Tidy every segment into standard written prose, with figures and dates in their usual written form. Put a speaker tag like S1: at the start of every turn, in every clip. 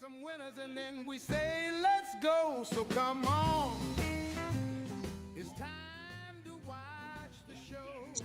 S1: some winners and then we say let's go. So come on. It's time to watch the show.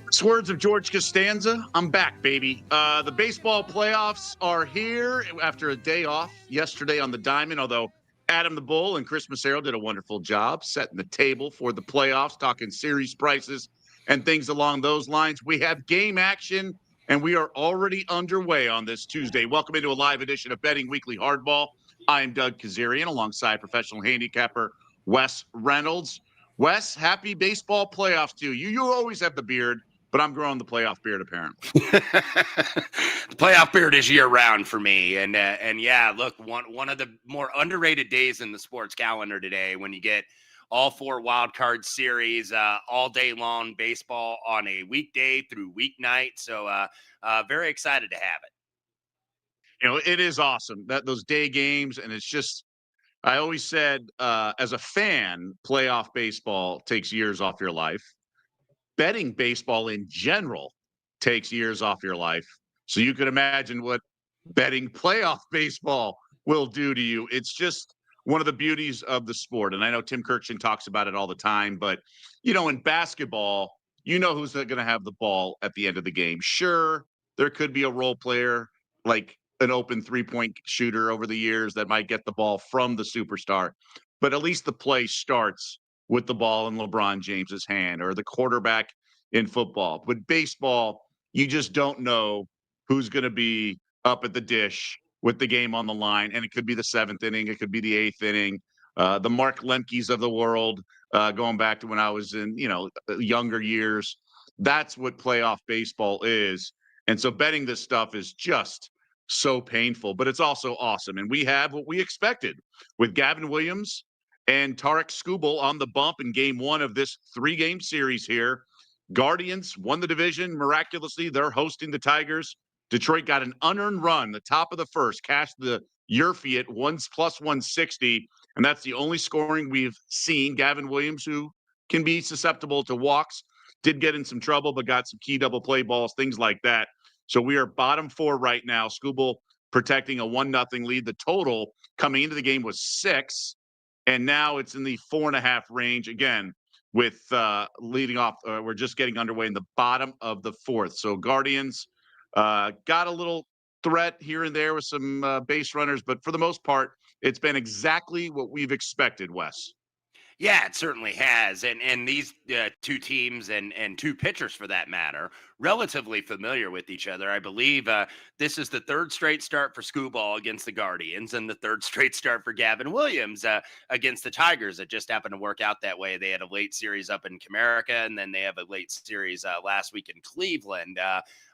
S2: It's words of George Costanza. I'm back, baby. The baseball playoffs are here after a day off yesterday on the diamond, although Adam the Bull and Chris Massaro did a wonderful job setting the table for the playoffs, talking series prices and things along those lines. We have game action, and we are already underway on this Tuesday. Welcome into a live edition of Betting Weekly Hardball. I am Doug Kezirian alongside professional handicapper Wes Reynolds. Wes, happy baseball playoffs to you. You always have the beard, but I'm growing the playoff beard apparently.
S3: The playoff beard is year round for me, and yeah, look, one of the more underrated days in the sports calendar today when you get all four wild card series all day long baseball on a weekday through weeknight. So very excited to have it.
S2: You know, it is awesome that those day games, and it's just I always said as a fan, playoff baseball takes years off your life. Betting baseball in general takes years off your life. So you can imagine what betting playoff baseball will do to you. It's just one of the beauties of the sport. And I know Tim Kirkshin talks about it all the time, but you know, in basketball, you know who's going to have the ball at the end of the game. Sure, there could be a role player like an open three-point shooter over the years that might get the ball from the superstar, but at least the play starts with the ball in LeBron James's hand or the quarterback in football. But baseball, you just don't know who's going to be up at the dish with the game on the line. And it could be the seventh inning. It could be the eighth inning. The Mark Lemkes of the world, going back to when I was in, younger years. That's what playoff baseball is. And so betting this stuff is just so painful, but it's also awesome. And we have what we expected with Gavin Williams and Tarek Skubal on the bump in game one of this 3-game series here. Guardians won the division miraculously. They're hosting the Tigers. Detroit got an unearned run, the top of the first, cashed the Yurfee at plus 160, and that's the only scoring we've seen. Gavin Williams, who can be susceptible to walks, did get in some trouble, but got some key double play balls, things like that. So we are bottom 4 right now. Skubal protecting a 1-0 lead. The total coming into the game was 6. And now it's in the 4.5 range again with leading off. We're just getting underway in the bottom of the 4th. So Guardians got a little threat here and there with some base runners, but for the most part, it's been exactly what we've expected, Wes.
S3: Yeah, it certainly has. And these two teams and two pitchers, for that matter, relatively familiar with each other. I believe this is the third straight start for Skubal against the Guardians and the third straight start for Gavin Williams against the Tigers. It just happened to work out that way. They had a late series up in Comerica, and then they have a late series last week in Cleveland.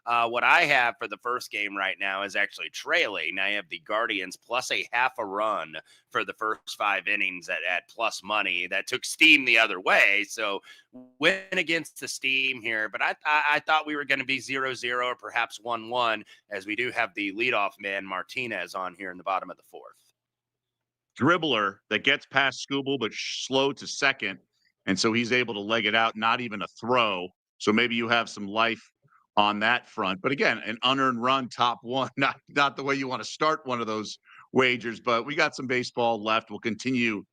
S3: What I have for the first game right now is actually trailing. I have the Guardians plus a half a run for the first 5 innings at plus money. That took steam the other way. So win against the steam here. But I thought we were going to be 0-0 or perhaps 1-1, as we do have the leadoff man Martinez on here in the bottom of the 4th.
S2: Dribbler that gets past Skubal but slow to second. And so he's able to leg it out, not even a throw. So maybe you have some life on that front. But again, an unearned run, top 1, not the way you want to start one of those wagers, but we got some baseball left. We'll continue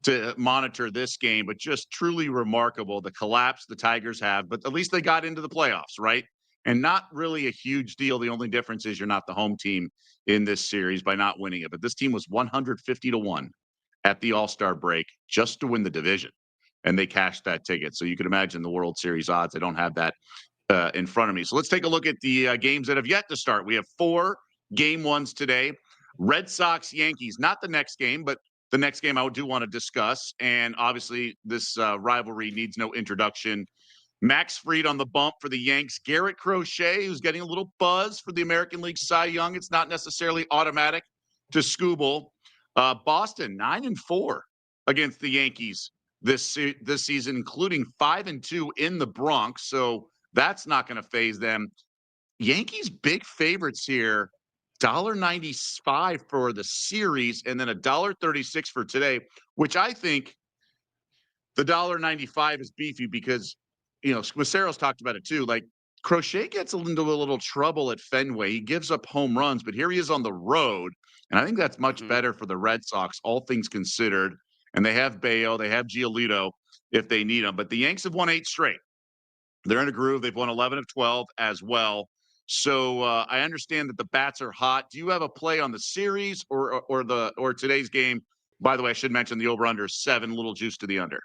S2: to monitor this game, but just truly remarkable, the collapse the Tigers have, but at least they got into the playoffs, right? And not really a huge deal. The only difference is you're not the home team in this series by not winning it. But this team was 150-1 at the All-Star break just to win the division, and they cashed that ticket. So you can imagine the World Series odds. I don't have that in front of me. So let's take a look at the games that have yet to start. We have 4 game ones today. Red Sox, Yankees, not the next game, but the next game I do want to discuss. And obviously this rivalry needs no introduction. Max Fried on the bump for the Yanks. Garrett Crochet, who's getting a little buzz for the American League Cy Young. It's not necessarily automatic to Skubal. Boston, 9-4 against the Yankees this season, including 5-2 in the Bronx. So that's not going to phase them. Yankees big favorites here, $1.95 for the series, and then $1.36 for today, which I think the $1.95 is beefy because, Macero's talked about it too. Like Crochet gets into a little trouble at Fenway. He gives up home runs, but here he is on the road. And I think that's much
S3: Mhm.
S2: better for the Red Sox, all things considered. And they have Bayo, they have Giolito if they need them. But the Yanks have won 8 straight. They're in a groove. They've won 11 of 12 as well. So I understand that the bats are hot. Do you have a play on the series or today's game? By the way, I should mention the over/under is 7, little juice to the under.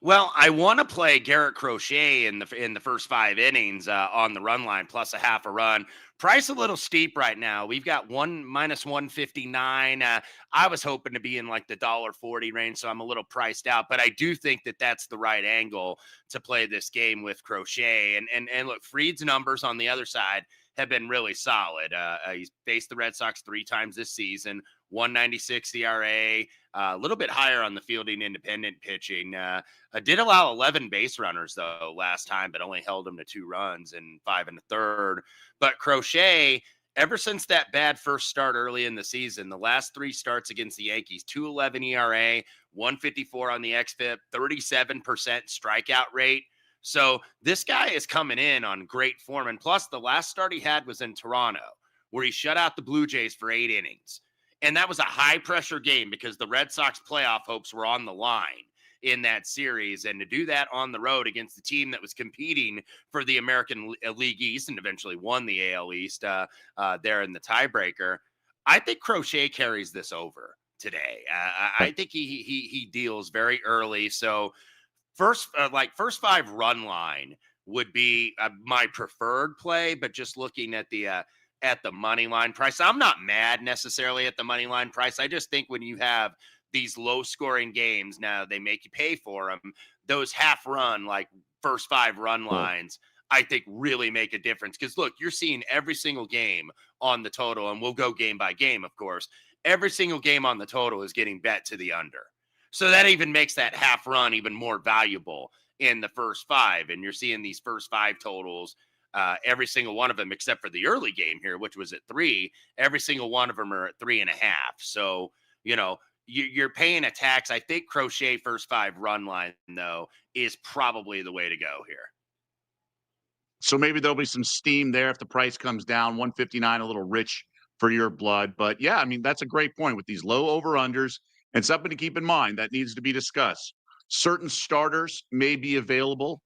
S3: Well, I want to play Garrett Crochet in the first 5 innings on the run line plus a half a run. Price a little steep right now. We've got one minus 159. I was hoping to be in like the $1.40 range, so I'm a little priced out. But I do think that that's the right angle to play this game with Crochet. And look, Fried's numbers on the other side have been really solid. He's faced the Red Sox 3 times this season, 196 ERA, a little bit higher on the fielding independent pitching. I did allow 11 base runners, though, last time, but only held them to 2 runs and 5 and a third. But Crochet, ever since that bad first start early in the season, the last 3 starts against the Yankees, 211 ERA, 154 on the XFIP, 37% strikeout rate. So this guy is coming in on great form. And plus, the last start he had was in Toronto, where he shut out the Blue Jays for 8 innings. And that was a high pressure game because the Red Sox playoff hopes were on the line in that series. And to do that on the road against the team that was competing for the American League East and eventually won the AL East there in the tiebreaker, I think Crochet carries this over today. I think he deals very early. So first 5 run line would be my preferred play, but just looking at the money line price, I'm not mad necessarily at the money line price. I just think when you have these low scoring games, now they make you pay for them. Those half run, like first 5 run
S2: Well,
S3: lines, I think really make a difference. Because look, you're seeing every single game on the total, and we'll go game by game, of course. Every single game on the total is getting bet to the under. So that even makes that half run even more valuable in the first 5. And you're seeing these first 5 totals, every single one of them, except for the early game here, which was at 3, every single one of them are at 3.5. So, you're paying a tax. I think Crochet first 5 run line, though, is probably the way to go here.
S2: so maybe there'll be some steam there if the price comes down. 159, a little rich for your blood. But yeah, I mean, that's a great point with these low over-unders and something to keep in mind that needs to be discussed. Certain starters may be available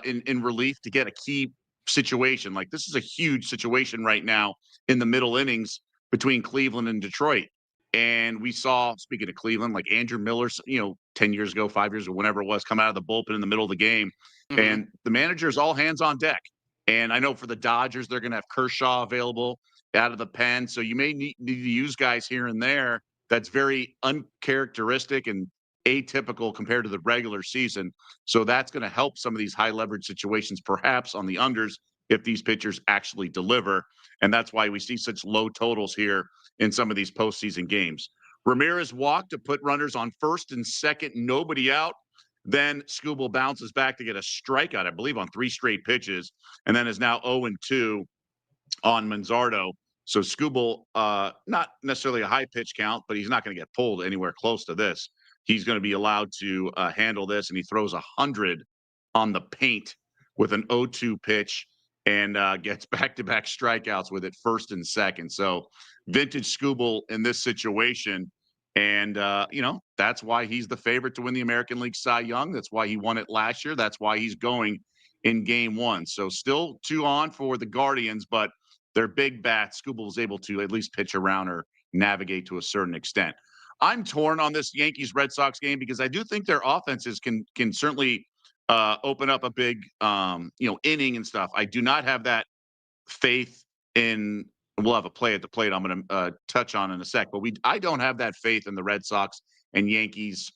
S2: in relief to get a key situation. Like this is a huge situation right now in the middle innings between Cleveland and Detroit. And we saw, speaking of Cleveland, like Andrew Miller, 10 years ago, 5 years ago, whenever it was, come out of the bullpen in the middle of the game.
S3: Mhm.
S2: And the manager is all hands on deck. And I know for the Dodgers, they're going to have Kershaw available out of the pen. So you may need to use guys here and there that's very uncharacteristic and atypical compared to the regular season. So that's going to help some of these high leverage situations, perhaps on the unders, if these pitchers actually deliver. And that's why we see such low totals here in some of these postseason games. Ramirez walked to put runners on first and second, nobody out. Then Skubal bounces back to get a strikeout, I believe, on 3 straight pitches, and then is now 0-2 on Manzardo. So Skubal, not necessarily a high pitch count, but he's not going to get pulled anywhere close to this. He's going to be allowed to handle this, and he throws 100 on the paint with an 0-2 pitch and gets back-to-back strikeouts with it first and second. So vintage Skubal in this situation. And, that's why he's the favorite to win the American League Cy Young. That's why he won it last year. That's why he's going in game 1. So still 2 on for the Guardians, but their big bats, Skubal was able to at least pitch around or navigate to a certain extent. I'm torn on this Yankees Red Sox game because I do think their offenses can certainly open up a big inning and stuff. I do not have that faith in. We'll have a play at the plate I'm going to touch on in a sec, but I don't have that faith in the Red Sox and Yankees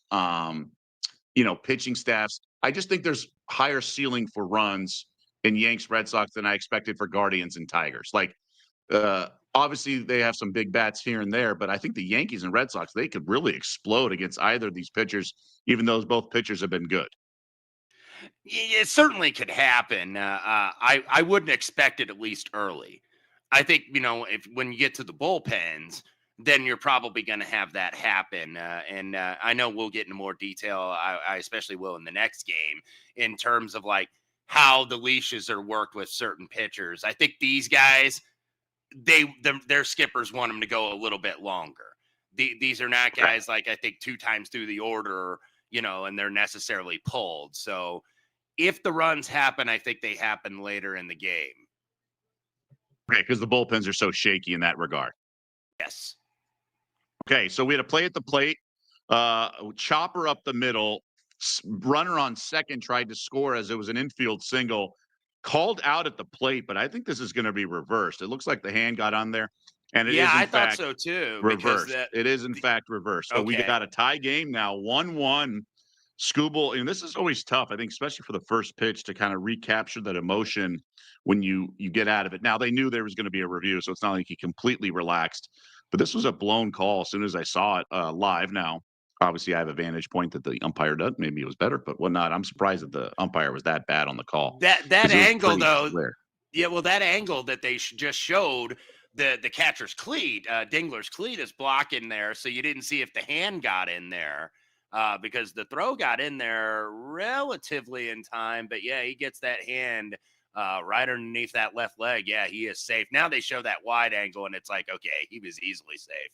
S2: pitching staffs. I just think there's higher ceiling for runs in Yanks Red Sox than I expected for Guardians and Tigers. Like obviously they have some big bats here and there, but I think the Yankees and Red Sox, they could really explode against either of these pitchers, even though both pitchers have been good.
S3: It certainly could happen. I wouldn't expect it, at least early. I think, if when you get to the bullpens, then you're probably going to have that happen. And I know we'll get into more detail. I especially will in the next game in terms of like how the leashes are worked with certain pitchers. I think these guys, their skippers want them to go a little bit longer. These are not guys like I think 2 times through the order, and they're necessarily pulled. So if the runs happen, I think they happen later in the game.
S2: Okay, because the bullpens are so shaky in that regard.
S3: Yes.
S2: Okay, so we had a play at the plate, chopper up the middle, runner on second tried to score as it was an infield single, called out at the plate, but I think this is going to be reversed. It looks like the hand got on there, and it is in
S3: I thought
S2: fact
S3: so too.
S2: reversed. It is in fact reversed. So we
S3: Okay.
S2: got a tie game now, 1-1. Skubal, and this is always tough, I think, especially for the first pitch to kind of recapture that emotion when you get out of it. Now they knew there was going to be a review, so it's not like he completely relaxed. But this was a blown call as soon as I saw it live. Now, obviously, I have a vantage point that the umpire does. Maybe it was better, but whatnot. I'm surprised that the umpire was that bad on the call.
S3: That angle, though.
S2: Clear.
S3: Yeah, well, that angle that they just showed, the catcher's cleat, Dingler's cleat is blocking there, so you didn't see if the hand got in there. Because the throw got in there relatively in time, but yeah, he gets that hand right underneath that left leg. Yeah, he is safe. Now they show that wide angle, and it's like, okay, he was easily safe.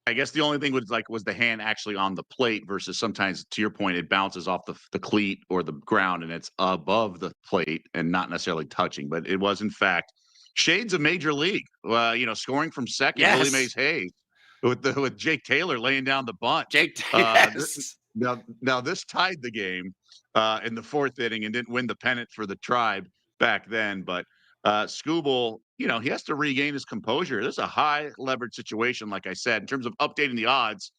S2: I guess the only thing was the hand actually on the plate versus sometimes, to your point, it bounces off the cleat or the ground and it's above the plate and not necessarily touching. But it was in fact shades of Major League. Scoring from second,
S3: Yes.
S2: Willie Mays Hayes with Jake Taylor laying down the bunt.
S3: Yes.
S2: Now this tied the game in the fourth inning and didn't win the pennant for the Tribe back then. But Skubal, he has to regain his composure. This is a high leverage situation, like I said, in terms of updating the odds.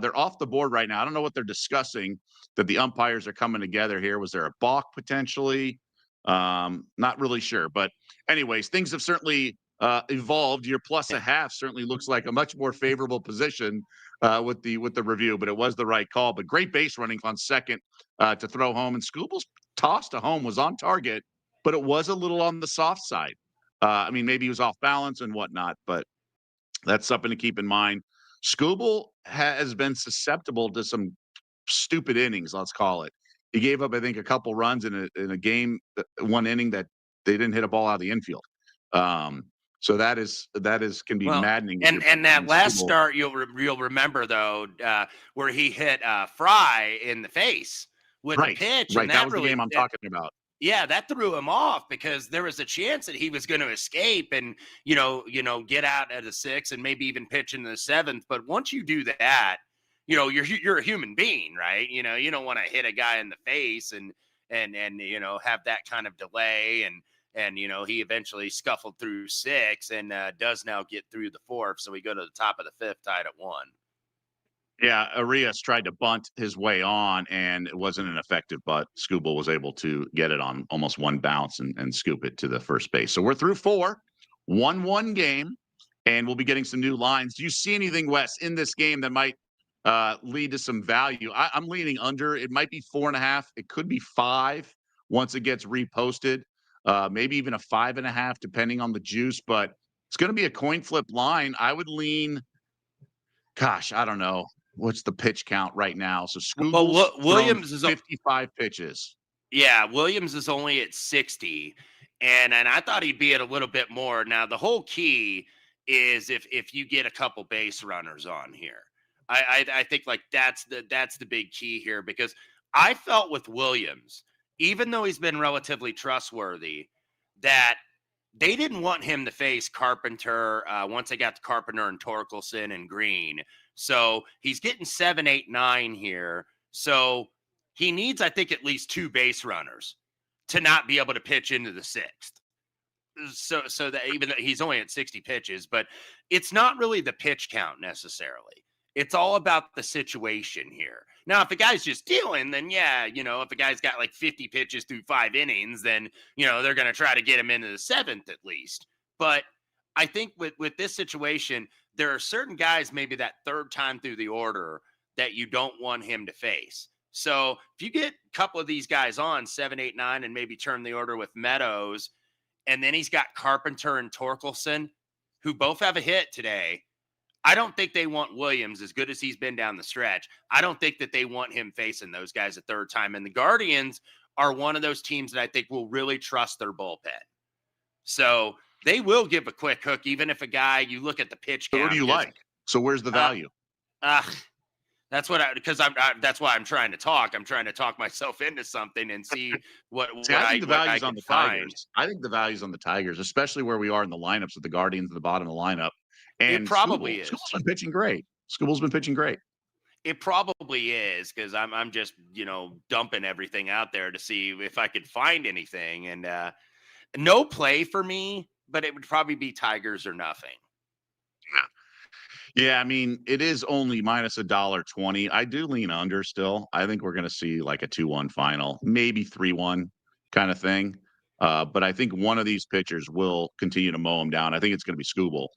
S2: They're off the board right now. I don't know what they're discussing that the umpires are coming together here. Was there a balk potentially? Not really sure. But anyways, things have certainly evolved. Your plus a half certainly looks like a much more favorable position with the review, but it was the right call. But great base running on second to throw home, and Skubal's toss to home was on target, but it was a little on the soft side. Maybe he was off balance and whatnot, but that's something to keep in mind. Skubal has been susceptible to some stupid innings, let's call it. He gave up, I think, a couple runs in a game, one inning that they didn't hit a ball out of the infield. So that can be maddening.
S3: And that last start, you'll remember though, where he hit Fry in the face with the pitch.
S2: Right,
S3: and
S2: that was the game I'm talking about.
S3: Yeah, that threw him off because there was a chance that he was going to escape and get out at a 6 and maybe even pitch in the 7th. But once you do that, you're a human being, right? You don't want to hit a guy in the face and have that kind of delay and he eventually scuffled through 6 and does now get through the 4th. So we go to the top of the 5th, tied at 1.
S2: Yeah, Arias tried to bunt his way on, and it wasn't an effective bunt. Skubal was able to get it on almost one bounce and scoop it to the first base. So we're through 4, 1-1 game, and we'll be getting some new lines. Do you see anything, Wes, in this game that might lead to some value? I'm leaning under. It might be 4.5. It could be 5 once it gets reposted. Maybe even a 5.5, depending on the juice, but it's going to be a coin flip line. I would lean, I don't know. What's the pitch count right now? So Williams is 55 pitches.
S3: Yeah, Williams is only at 60, and I thought he'd be at a little bit more. Now, the whole key is if you get a couple base runners on here. I think like that's the big key here, because I felt with Williams, even though he's been relatively trustworthy, that they didn't want him to face Carpenter once they got to Carpenter and Torkelson and Green. So he's getting 7, 8, 9 here. So he needs, I think, at least 2 base runners to not be able to pitch into the 6th. So that even though he's only at 60 pitches, but it's not really the pitch count necessarily. It's all about the situation here. Now, if a guy's just dealing, then yeah, if a guy's got like 50 pitches through 5 innings, then, they're going to try to get him into the 7th at least. But I think with this situation, there are certain guys, maybe that 3rd time through the order, that you don't want him to face. So if you get a couple of these guys on 7, 8, 9, and maybe turn the order with Meadows, and then he's got Carpenter and Torkelson, who both have a hit today. I don't think they want Williams, as good as he's been down the stretch. I don't think that they want him facing those guys a 3rd time. And the Guardians are one of those teams that I think will really trust their bullpen. So They will give a quick hook, even if a guy, you look at the pitch
S2: So who
S3: count.
S2: do you like? So where's the value?
S3: Uh, that's what that's why I'm trying to talk. I'm trying to talk myself into something and see what
S2: See, I think the
S3: what I
S2: value's on
S3: can
S2: the
S3: find.
S2: Tigers. I think the value's on the Tigers, especially where we are in the lineups with the Guardians at the bottom of the lineup.
S3: It
S2: And
S3: probably
S2: Scooble's
S3: is.
S2: been pitching great. Scooble's been pitching great.
S3: It probably is because I'm just dumping everything out there to see if I could find anything. And no play for me, but it would probably be Tigers or nothing.
S2: Yeah, I mean, it is only minus $1.20. I do lean under still. I think we're going to see like a 2-1 final, maybe 3-1 kind of thing. But I think one of these pitchers will continue to mow him down. I think it's going to be Scooble.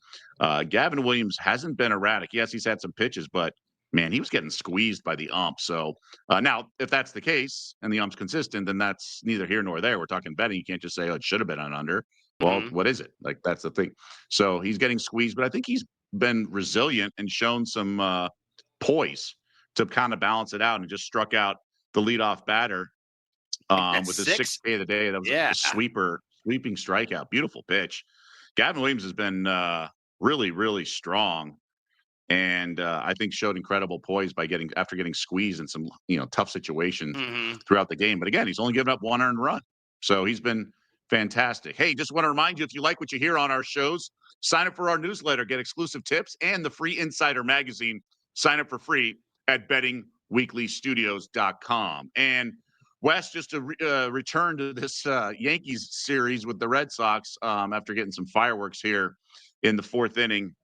S2: Gavin Williams hasn't been erratic. Yes, he's had some pitches, but man, he was getting squeezed by the ump. So now, if that's the case and the ump's consistent, then that's neither here nor there. We're talking betting. You can't just say, oh, it should have been on under. Well,
S3: Mhm.
S2: what is it? Like, that's the thing. So he's getting squeezed, but I think he's been resilient and shown some poise to kind of balance it out and just struck out the leadoff batter
S3: That's
S2: with his sixth
S3: 6.
S2: K of the day. That was
S3: Yeah.
S2: a sweeping strikeout. Beautiful pitch. Gavin Williams has been really, really strong. And I think showed incredible poise by after getting squeezed in some tough situations
S3: Mhm.
S2: throughout the game. But again, he's only given up one earned run, so he's been fantastic. Hey, just want to remind you, if you like what you hear on our shows, sign up for our newsletter, get exclusive tips and the free Insider magazine. Sign up for free at bettingweeklystudios.com. And Wes, just to return to this Yankees series with the Red Sox after getting some fireworks here in the fourth inning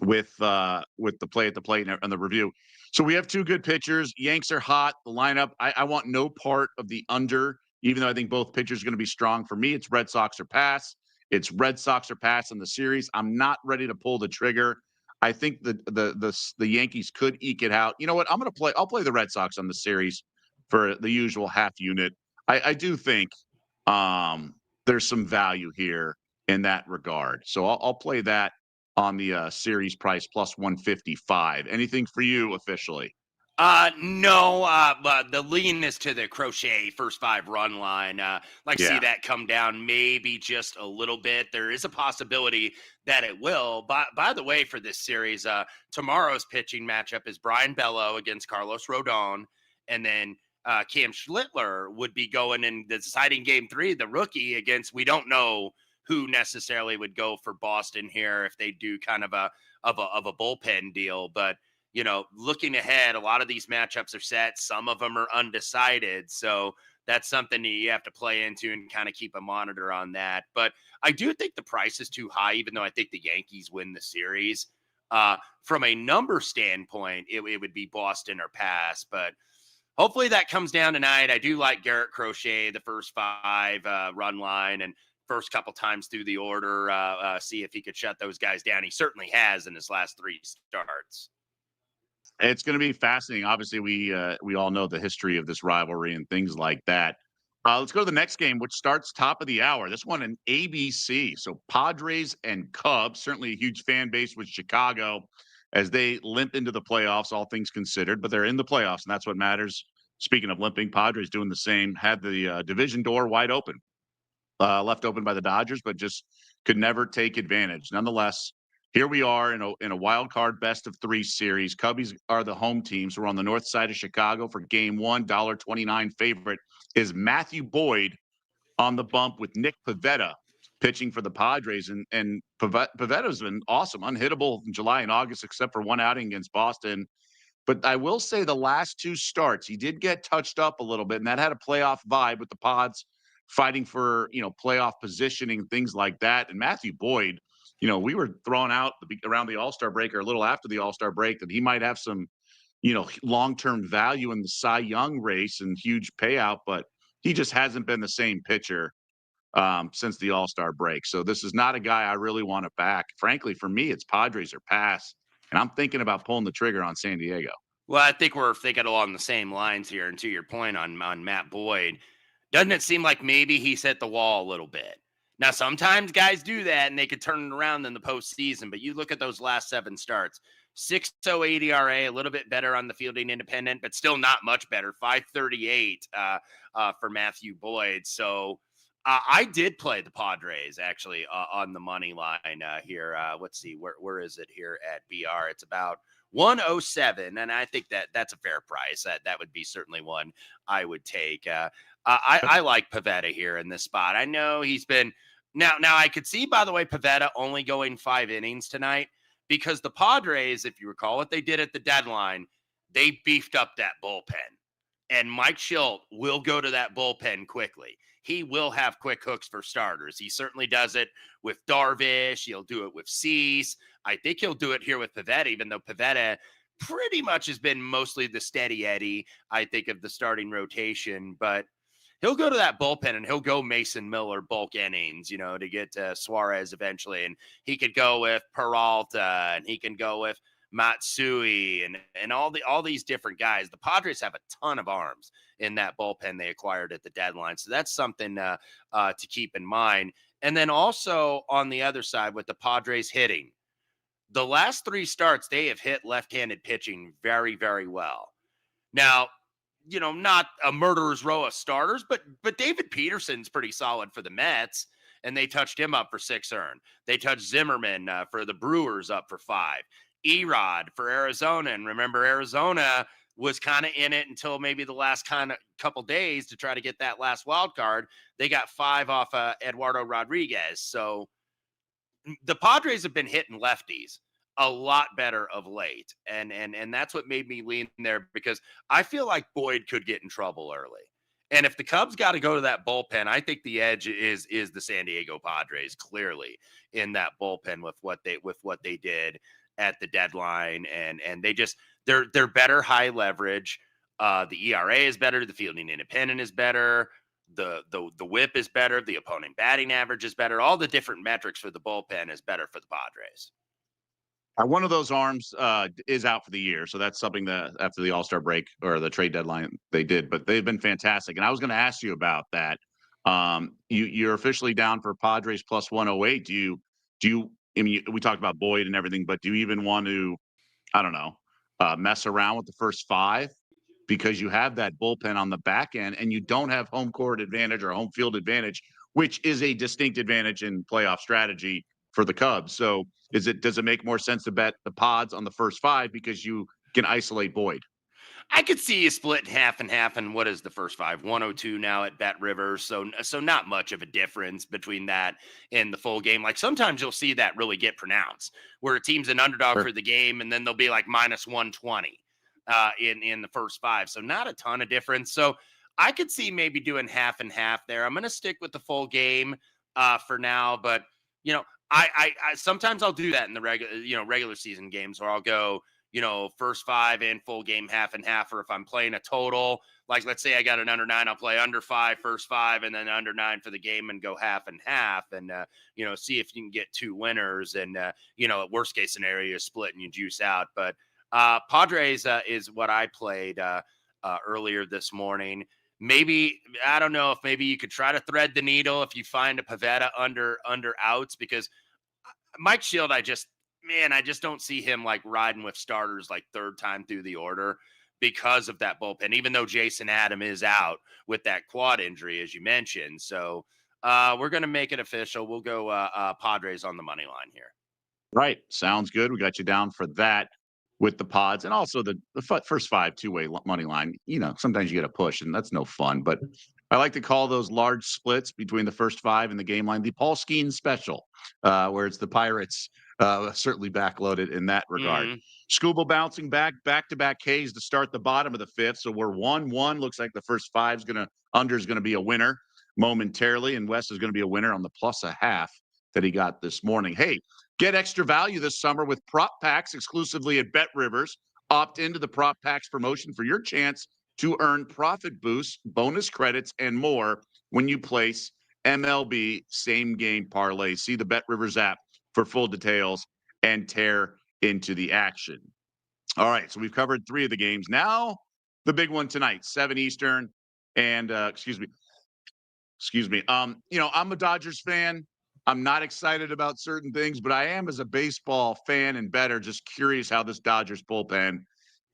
S2: with the play at the plate and the review. So we have two good pitchers. Yanks are hot. The lineup, I want no part of the under, even though I think both pitchers are going to be strong. For me, it's Red Sox or pass. It's Red Sox or pass in the series. I'm not ready to pull the trigger. I think the Yankees could eke it out. You know what? I'll play the Red Sox on the series for the usual half unit. I do think there's some value here in that regard. So I'll play that on the series price plus 155. Anything for you officially?
S3: No, but the lean is to the Crochet first 5 run line. Like see
S2: Yeah.
S3: that come down maybe just a little bit. There is a possibility that it will. By the way, for this series, tomorrow's pitching matchup is Brian Bello against Carlos Rodon, and then Cam Schlittler would be going in the deciding game 3, the rookie against, we don't know who necessarily would go for Boston here if they do kind of a bullpen deal, but looking ahead, a lot of these matchups are set. Some of them are undecided. So that's something that you have to play into and kind of keep a monitor on that. But I do think the price is too high, even though I think the Yankees win the series. From a number standpoint, it would be Boston or pass. But hopefully that comes down tonight. I do like Garrett Crochet, the first 5 run line, and first couple times through the order, see if he could shut those guys down. He certainly has in his last 3 starts.
S2: It's going to be fascinating. Obviously, we all know the history of this rivalry and things like that. Let's go to the next game, which starts top of the hour. This one in ABC. So Padres and Cubs, certainly a huge fan base with Chicago as they limp into the playoffs, all things considered, but they're in the playoffs, and that's what matters. Speaking of limping, Padres doing the same, had the division door wide open, left open by the Dodgers, but just could never take advantage. Nonetheless, here we are in a wild card best of 3 series. Cubbies are the home team, so we're on the north side of Chicago for game 1. $1.29 favorite is Matthew Boyd on the bump with Nick Pivetta pitching for the Padres. And Pavetta's been awesome, unhittable in July and August, except for one outing against Boston. But I will say the last 2 starts, he did get touched up a little bit, and that had a playoff vibe with the Pods fighting for, playoff positioning, things like that. And Matthew Boyd, we were thrown out around the All-Star break or a little after the All-Star break that he might have some, long-term value in the Cy Young race and huge payout, but he just hasn't been the same pitcher since the All-Star break. So this is not a guy I really want to back. Frankly, for me, it's Padres or pass. And I'm thinking about pulling the trigger on San Diego.
S3: Well, I think we're thinking along the same lines here. And to your point on Matt Boyd, doesn't it seem like maybe he's hit the wall a little bit? Now, sometimes guys do that and they could turn it around in the postseason, but you look at those last 7 starts, 6.08 ERA, a little bit better on the fielding independent, but still not much better. 5.38 for Matthew Boyd. So I did play the Padres actually on the money line here. Let's see, where is it here at BR? It's about 107, and I think that's a fair price. That would be certainly one I would take. I like Pavetta here in this spot. I know he's been now. I could see, by the way, Pavetta only going 5 innings tonight because the Padres, if you recall what they did at the deadline, they beefed up that bullpen. And Mike Schilt will go to that bullpen quickly. He will have quick hooks for starters. He certainly does it with Darvish. He'll do it with Cease. I think he'll do it here with Pivetta, even though Pivetta pretty much has been mostly the steady Eddie, I think, of the starting rotation. But he'll go to that bullpen and he'll go Mason Miller bulk innings, to get Suarez eventually. And he could go with Peralta and he can go with Matsui and all these different guys. The Padres have a ton of arms in that bullpen they acquired at the deadline. So that's something to keep in mind. And then also on the other side with the Padres hitting, the last 3 starts, they have hit left-handed pitching very, very well. Now, not a murderer's row of starters, but David Peterson's pretty solid for the Mets, and they touched him up for 6 earned. They touched Zimmerman for the Brewers up for 5. Erod for Arizona, and remember Arizona was kind of in it until maybe the last kind of couple days to try to get that last wild card. They got 5 off Eduardo Rodriguez. So the Padres have been hitting lefties a lot better of late. And that's what made me lean there because I feel like Boyd could get in trouble early. And if the Cubs got to go to that bullpen, I think the edge is the San Diego Padres clearly in that bullpen with what they did at the deadline. And they're better high leverage. The ERA is better, the fielding independent is better. The whip is better, the opponent batting average is better. All the different metrics for the bullpen is better for the Padres.
S2: One of those arms is out for the year, so that's something that after the All-Star break or the trade deadline they did, but they've been fantastic. And I was going to ask you about that. You're officially down for Padres plus 108. Do you? I mean, we talked about Boyd and everything, but do you even want to? I don't know, mess around with the first 5 because you have that bullpen on the back end, and you don't have home court advantage or home field advantage, which is a distinct advantage in playoff strategy for the Cubs. So does it make more sense to bet the Pods on the first 5 because you can isolate Boyd?
S3: I could see you split half and half. And what is the first 5? 102 now at Bet Rivers. So not much of a difference between that and the full game. Like sometimes you'll see that really get pronounced where a team's an underdog for the game and then they'll be like minus 120 in the first 5. So not a ton of difference. So I could see maybe doing half and half there. I'm going to stick with the full game for now, but I sometimes I'll do that in the regular season games where I'll go, first 5 in full game, half and half. Or if I'm playing a total, like let's say I got an under 9, I'll play under 5, first 5, and then under 9 for the game and go half and half and, see if you can get 2 winners. And, worst case scenario, you split and you juice out. But Padres is what I played earlier this morning. Maybe, I don't know if maybe you could try to thread the needle if you find a Pavetta under outs because Mike Schilt, I just don't see him like riding with starters like third time through the order because of that bullpen, even though Jason Adam is out with that quad injury, as you mentioned. So we're going to make it official. We'll go Padres on the money line here.
S2: Right. Sounds good. We got you down for that with the Pods and also the first 5 two-way money line. Sometimes you get a push and that's no fun, but I like to call those large splits between the first 5 and the game line the Paul Skeens special, where it's the Pirates certainly backloaded in that regard. Scooble bouncing back-to-back Ks to start the bottom of the 5th. So we're 1-1. Looks like the first 5's under's going to be a winner momentarily, and West is going to be a winner on the plus a half that he got this morning. Hey, get extra value this summer with prop packs exclusively at Bet Rivers. Opt into the prop packs promotion for your chance to earn profit boosts, bonus credits, and more when you place MLB same game parlay. See the Bet Rivers app for full details and tear into the action. All right, so we've covered 3 of the games. Now the big one tonight, 7 Eastern, and excuse me. I'm a Dodgers fan. I'm not excited about certain things, but I am as a baseball fan and bettor just curious how this Dodgers bullpen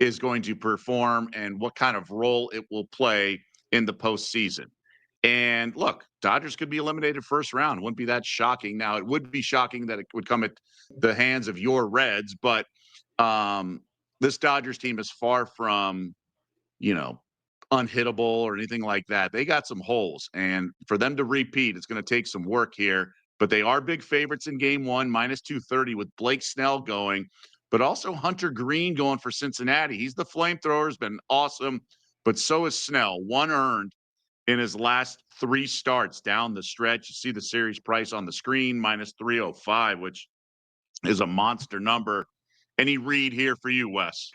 S2: is going to perform and what kind of role it will play in the postseason. And look, Dodgers could be eliminated first round. Wouldn't be that shocking. Now, it would be shocking that it would come at the hands of your Reds, but um, this Dodgers team is far from, you know, unhittable or anything like that. They got some holes, and for them to repeat, it's going to take some work here. But they are big favorites in game one, minus 230 with Blake Snell going, but also Hunter Green going for Cincinnati. He's the flamethrower, has been awesome, but so is Snell. One earned in his last 3 starts down the stretch. You see the series price on the screen, minus 305, which is a monster number. Any read here for you, Wes?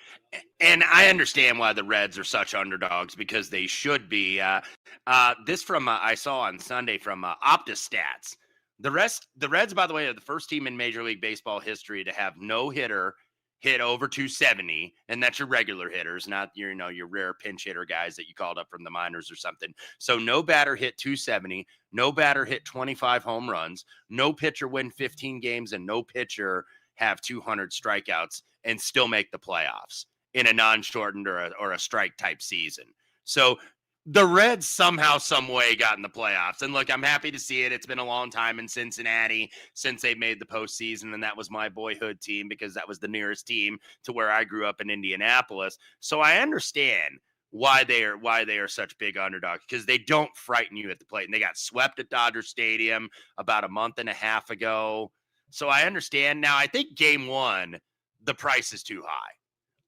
S3: And I understand why the Reds are such underdogs because they should be. This from I saw on Sunday from OptiStats. The Reds, by the way, are the first team in Major League Baseball history to have no hitter hit over 270, and that's your regular hitters, not your rare pinch hitter guys that you called up from the minors or something. So no batter hit 270, no batter hit 25 home runs, no pitcher win 15 games, and no pitcher have 200 strikeouts and still make the playoffs in a non-shortened or a strike type season. So the Reds somehow, some way got in the playoffs. And look, I'm happy to see it. It's been a long time in Cincinnati since they made the postseason. And that was my boyhood team because that was the nearest team to where I grew up in Indianapolis. So I understand why they are such big underdogs, because they don't frighten you at the plate. And they got swept at Dodger Stadium about a month and a half ago. So I understand. Now, I think game one, the price is too high.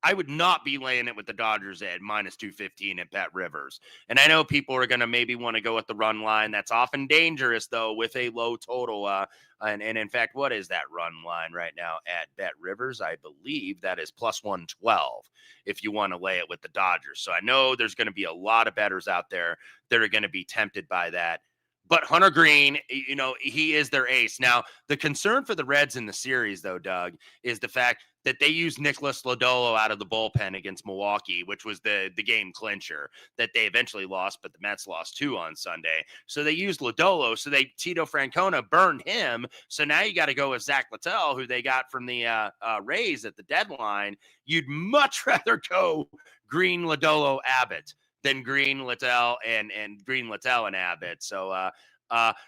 S3: I would not be laying it with the Dodgers at minus 215 at Bet Rivers. And I know people are going to maybe want to go with the run line. That's often dangerous, though, with a low total. And in fact, what is that run line right now at Bet Rivers? I believe that is plus 112 if you want to lay it with the Dodgers. So I know there's going to be a lot of bettors out there that are going to be tempted by that. But Hunter Green, he is their ace. Now, the concern for the Reds in the series, though, Doug, is the fact that they used Nicholas Lodolo out of the bullpen against Milwaukee, which was the game clincher that they eventually lost, but the Mets lost 2 on Sunday. So they used Lodolo. So Tito Francona burned him. So now you got to go with Zach Littell, who they got from the Rays at the deadline. You'd much rather go Green, Lodolo, Abbott than Green, Littell, and Green, Littell, and Abbott. So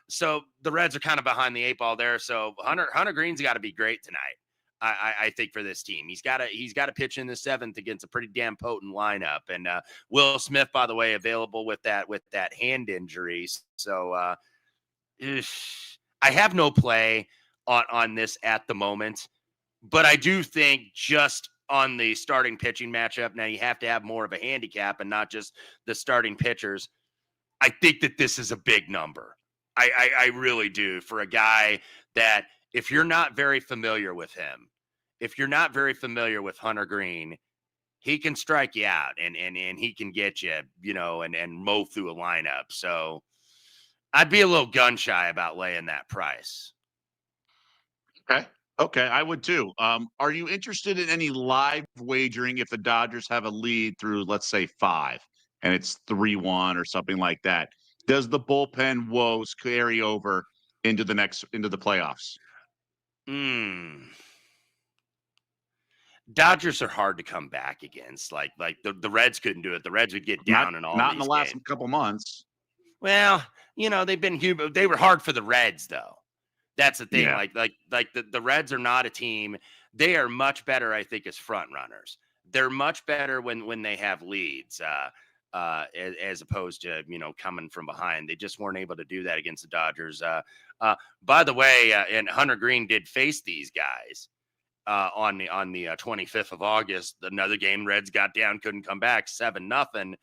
S3: so the Reds are kind of behind the 8 ball there. So Hunter Green's got to be great tonight. I think for this team, he's got to pitch in the 7th against a pretty damn potent lineup. And Will Smith, by the way, available with that hand injury. So I have no play on this at the moment, but I do think just on the starting pitching matchup, now you have to have more of a handicap and not just the starting pitchers. I think that this is a big number. I really do, for a guy that, if you're not very familiar with him, if you're not very familiar with Hunter Green, he can strike you out and he can get you, and mow through a lineup. So I'd be a little gun shy about laying that price.
S2: Okay, I would too. Are you interested in any live wagering if the Dodgers have a lead through, let's say, 5 and it's 3-1 or something like that? Does the bullpen woes carry over into the playoffs?
S3: Dodgers are hard to come back against. Like the Reds couldn't do it. The Reds would get down in all
S2: not
S3: these
S2: in the last
S3: games.
S2: couple months.
S3: Well, they've been human. They were hard for the Reds, though. That's the thing.
S2: Yeah.
S3: Like the Reds are not a team. They are much better, I think, as front runners. They're much better when they have leads, as opposed to coming from behind. They just weren't able to do that against the Dodgers. By the way, and Hunter Green did face these guys on the 25th of August. Another game, Reds got down, couldn't come back, 7-0.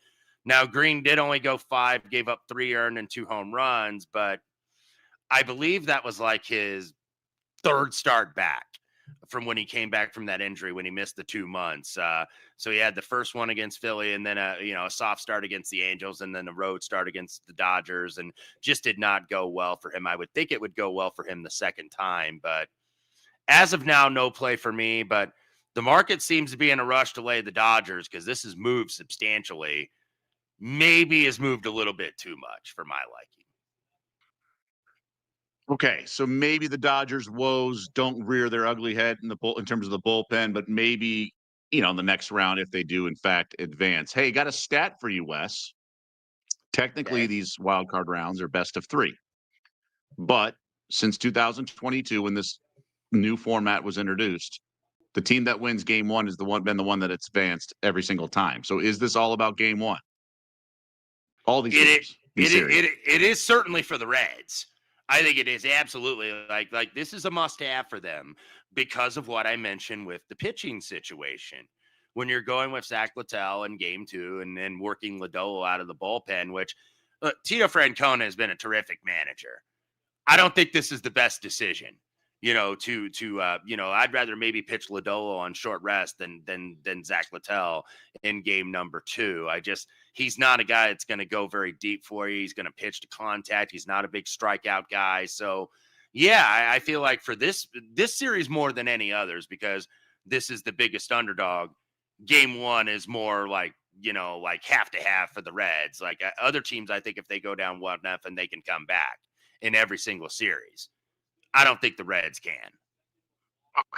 S3: Now Green did only go 5, gave up 3 earned and 2 home runs, but I believe that was like his 3rd start back from when he came back from that injury when he missed the 2 months. So he had the first one against Philly, and then a soft start against the Angels, and then a road start against the Dodgers, and just did not go well for him. I would think it would go well for him the second time, but as of now, no play for me. But the market seems to be in a rush to lay the Dodgers because this has moved substantially. Maybe has moved a little bit too much for my liking.
S2: Okay, so maybe the Dodgers' woes don't rear their ugly head in terms of the bullpen, but maybe in the next round if they do in fact advance. Hey, got a stat for you, Wes. Technically,
S3: Okay.
S2: these wild card rounds are best of 3. But since 2022, when this new format was introduced, the team that wins game 1 is been the one that it's advanced every single time. So is this all about game 1? All these
S3: It
S2: games, these series.
S3: it is certainly for the Reds. I think it is absolutely like this is a must have for them because of what I mentioned with the pitching situation. When you're going with Zach Littell in game 2 and then working Lodolo out of the bullpen, which Tito Francona has been a terrific manager. I don't think this is the best decision. I'd rather maybe pitch Lodolo on short rest than Zach Littell in game number 2. He's not a guy that's going to go very deep for you. He's going to pitch to contact. He's not a big strikeout guy. So yeah, I feel like for this series more than any others, because this is the biggest underdog. Game 1 is more like half to half for the Reds. Like other teams, I think if they go down 1-0, they can come back in every single series. I don't think the Reds can.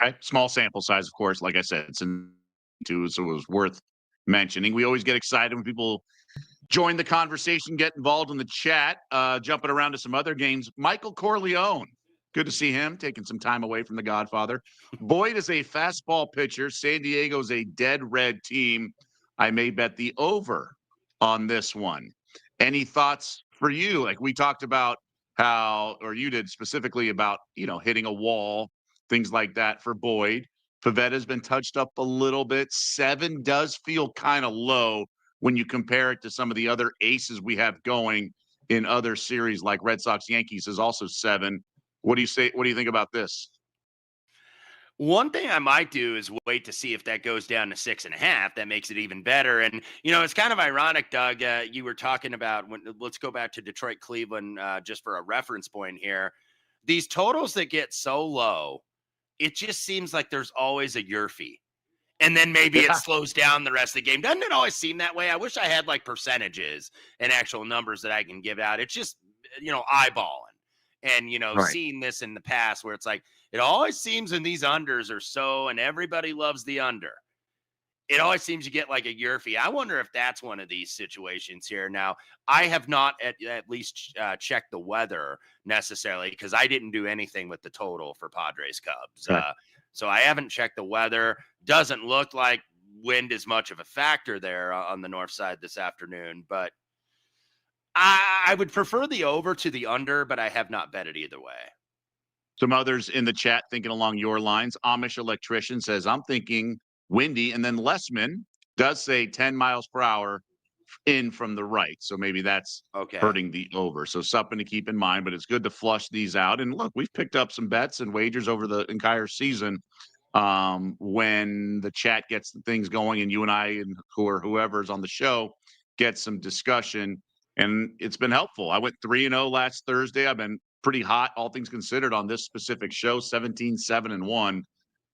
S2: Okay. Small sample size, of course. Like I said, it's in 2, so it was worth mentioning. We always get excited when people join the conversation, get involved in the chat, jumping around to some other games. Michael Corleone. Good to see him taking some time away from the Godfather. Boyd is a fastball pitcher. San Diego's a dead red team. I may bet the over on this one. Any thoughts for you? Like we talked about or you did specifically about, hitting a wall, things like that for Boyd. Pavetta's been touched up a little bit. 7 does feel kind of low when you compare it to some of the other aces we have going in other series like Red Sox Yankees is also 7. What do you say? What do you think about this?
S3: One thing I might do is wait to see if that goes down to 6.5. That makes it even better. And, it's kind of ironic, Doug. You were talking about let's go back to Detroit, Cleveland, just for a reference point here. These totals that get so low, it just seems like there's always a Yurfie. And then maybe it slows down the rest of the game. Doesn't it always seem that way? I wish I had like percentages and actual numbers that I can give out. It's just, eyeballing. And,
S2: Right.
S3: seeing this in the past where it's like, it always seems in these unders are so, and everybody loves the under. It always seems you get like a Yurfie. I wonder if that's one of these situations here. Now, I have not at least checked the weather necessarily because I didn't do anything with the total for Padres Cubs.
S2: Okay.
S3: So I haven't checked the weather. Doesn't look like wind is much of a factor there on the north side this afternoon, but I would prefer the over to the under, but I have not bet it either way.
S2: Some others in the chat thinking along your lines. Amish Electrician says, I'm thinking windy. And then Lessman does say 10 miles per hour in from the right. So maybe that's
S3: Okay.
S2: hurting the over. So something to keep in mind, but it's good to flush these out. And look, we've picked up some bets and wagers over the entire season. When the chat gets things going and you and I and whoever's on the show get some discussion, and it's been helpful. I went 3-0 last Thursday. I've been pretty hot, all things considered, on this specific show. 17-7-1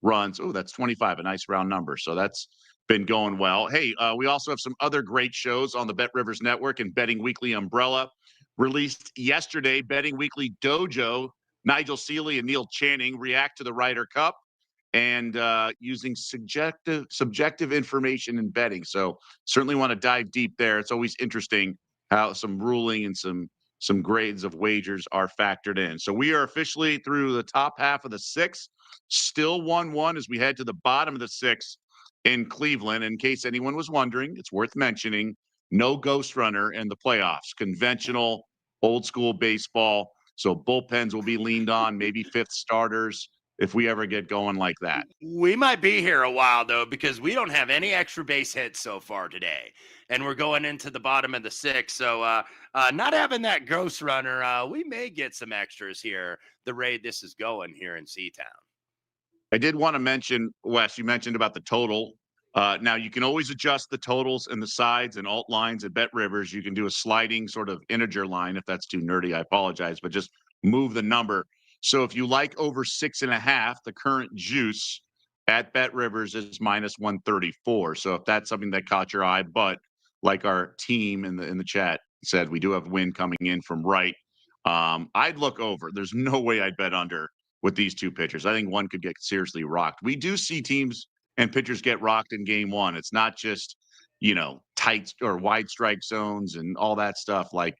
S2: runs. Oh, that's 25, a nice round number. So that's been going well. Hey, we also have some other great shows on the Bet Rivers Network and Betting Weekly umbrella. Released yesterday, Betting Weekly Dojo. Nigel Seeley and Neil Channing react to the Ryder Cup and using subjective information in betting. So certainly want to dive deep there. It's always interesting how some ruling and some grades of wagers are factored in. So we are officially through the top half of the 6th, still 1-1 as we head to the bottom of the 6th in Cleveland. In case anyone was wondering, it's worth mentioning, no ghost runner in the playoffs, conventional old school baseball. So bullpens will be leaned on, maybe 5th starters if we ever get going like that.
S3: We might be here a while, though, because we don't have any extra base hits so far today. And we're going into the bottom of the 6th. So not having that ghost runner, we may get some extras here the rate this is going here in Seatown.
S2: I did want to mention, Wes, you mentioned about the total. Now, you can always adjust the totals and the sides and alt lines at Bet Rivers. You can do a sliding sort of integer line. If that's too nerdy, I apologize, but just move the number. So if you like over 6.5, the current juice at Bet Rivers is minus 134. So if that's something that caught your eye, but like our team in the chat said, we do have wind coming in from right. I'd look over. There's no way I'd bet under with these two pitchers. I think one could get seriously rocked. We do see teams and pitchers get rocked in game 1. It's not just, tight or wide strike zones and all that stuff. Like,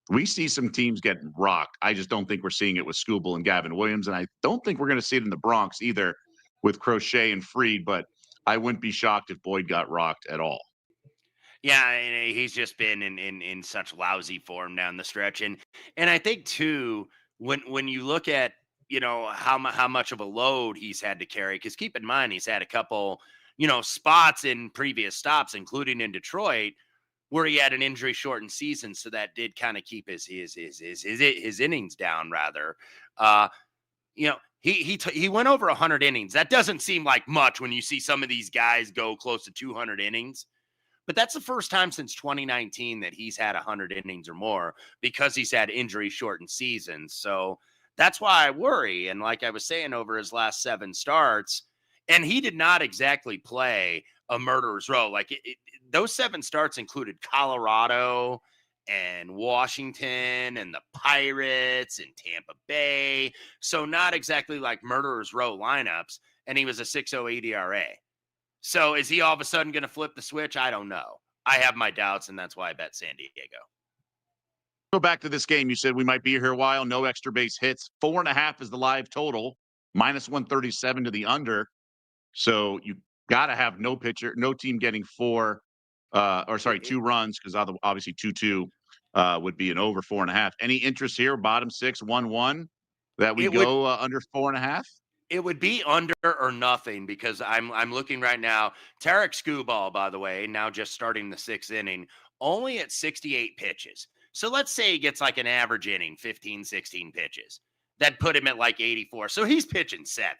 S2: we see some teams getting rocked. I just don't think we're seeing it with Skubal and Gavin Williams, and I don't think we're going to see it in the Bronx either with Crochet and Freed. But I wouldn't be shocked if Boyd got rocked at all.
S3: Yeah, and he's just been in such lousy form down the stretch, and I think too, when you look at, you know, how much of a load he's had to carry, because keep in mind he's had a couple, you know, spots in previous stops, including in Detroit, where he had an injury shortened season, so that did kind of keep his innings down rather. You know, he went over 100 innings. That doesn't seem like much when you see some of these guys go close to 200 innings. But that's the first time since 2019 that he's had 100 innings or more, because he's had injury shortened seasons. So that's why I worry. And like I was saying, over his last 7 starts, and he did not exactly play a murderer's row. Like those 7 starts included Colorado and Washington and the Pirates and Tampa Bay. So not exactly like murderer's row lineups. And he was a 6.08 ERA. So is he all of a sudden going to flip the switch? I don't know. I have my doubts, and that's why I bet San Diego.
S2: Go back to this game. You said we might be here a while. No extra base hits. 4.5 is the live total. Minus 137 to the under. So you got to have no team getting 2 runs, because obviously 2-2 would be an over 4.5. Any interest here? Bottom 6, 1-1 that we go under 4.5.
S3: It would be under or nothing, because I'm looking right now. Tarek Skubal, by the way, now just starting the 6th inning, only at 68 pitches. So let's say he gets like an average inning, 15, 16 pitches. That'd put him at like 84. So he's pitching 7.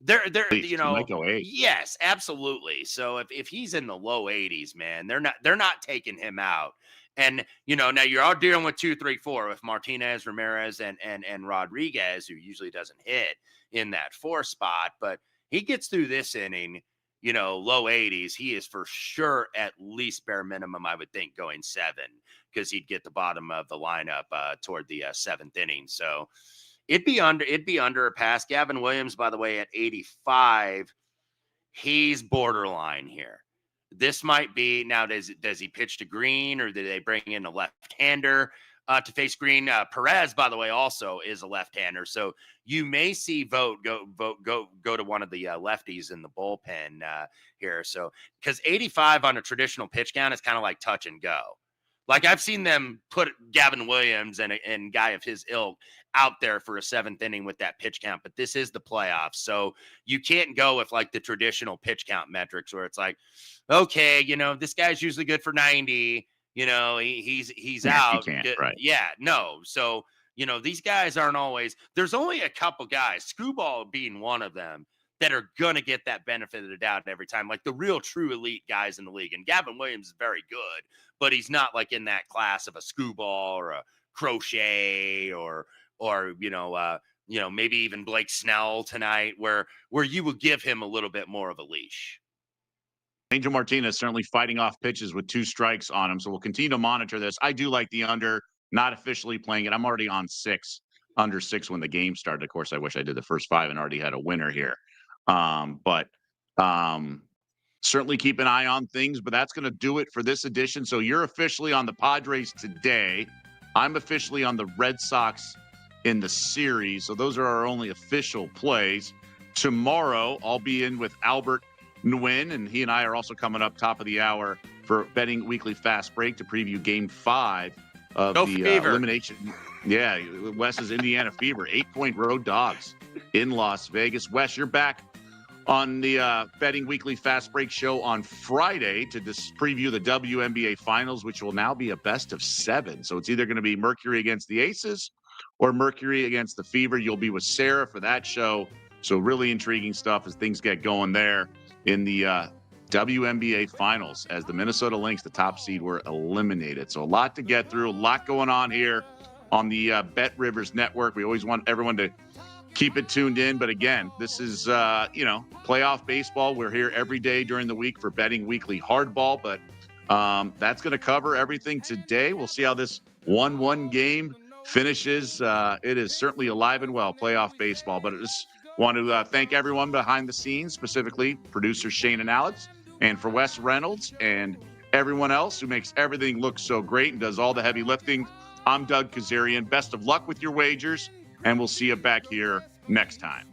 S3: They're you know,
S2: might go 8.
S3: Yes, absolutely. So if he's in the low 80s, man, they're not taking him out. And, you know, now you're all dealing with 2, 3, 4 with Martinez, Ramirez, and Rodriguez, who usually doesn't hit in that 4 spot. But he gets through this inning, you know, low 80s. He is for sure at least bare minimum, I would think, going 7, because he'd get the bottom of the lineup toward the 7th inning. So it'd be under a pass. Gavin Williams, by the way, at 85, he's borderline here. This might be, now does he pitch to Green, or do they bring in a left-hander to face Green? Perez, by the way, also is a left-hander. So you may see Vogt go to one of the lefties in the bullpen here. So, because 85 on a traditional pitch count is kind of like touch and go. Like, I've seen them put Gavin Williams and guy of his ilk out there for a 7th inning with that pitch count, but this is the playoffs. So you can't go with like the traditional pitch count metrics where it's like, okay, you know, this guy's usually good for 90, you know, he's out.
S2: Right.
S3: Yeah, no. So, you know, these guys aren't always, there's only a couple guys, Skubal being one of them, that are going to get that benefit of the doubt every time, like the real true elite guys in the league. And Gavin Williams is very good, but he's not like in that class of a Skubal or a Crochet or maybe even Blake Snell tonight, where you will give him a little bit more of a leash.
S2: Angel Martinez certainly fighting off pitches with 2 strikes on him. So we'll continue to monitor this. I do like the under, not officially playing it. I'm already on 6, under 6 when the game started. Of course, I wish I did the first 5 and already had a winner here. But certainly keep an eye on things, but that's going to do it for this edition. So you're officially on the Padres today. I'm officially on the Red Sox in the series. So those are our only official plays. Tomorrow, I'll be in with Albert Nguyen, and he and I are also coming up top of the hour for Betting Weekly Fast Break to preview Game 5 of elimination. Yeah, Wes's Indiana Fever, 8-point road dogs in Las Vegas. Wes, you're back on the Betting Weekly Fast Break show on Friday to preview the WNBA Finals, which will now be a best of 7. So it's either going to be Mercury against the Aces or Mercury against the Fever. You'll be with Sarah for that show. So really intriguing stuff as things get going there in the WNBA Finals, as the Minnesota Lynx, the top seed, were eliminated. So a lot to get through, a lot going on here on the Bet Rivers Network. We always want everyone to keep it tuned in. But again, this is, playoff baseball. We're here every day during the week for Betting Weekly Hardball. But that's going to cover everything today. We'll see how this 1-1 game finishes. It is certainly alive and well, playoff baseball. But I just want to thank everyone behind the scenes, specifically producers Shane and Alex, and for Wes Reynolds and everyone else who makes everything look so great and does all the heavy lifting, I'm Doug Kezirian. Best of luck with your wagers, and we'll see you back here next time.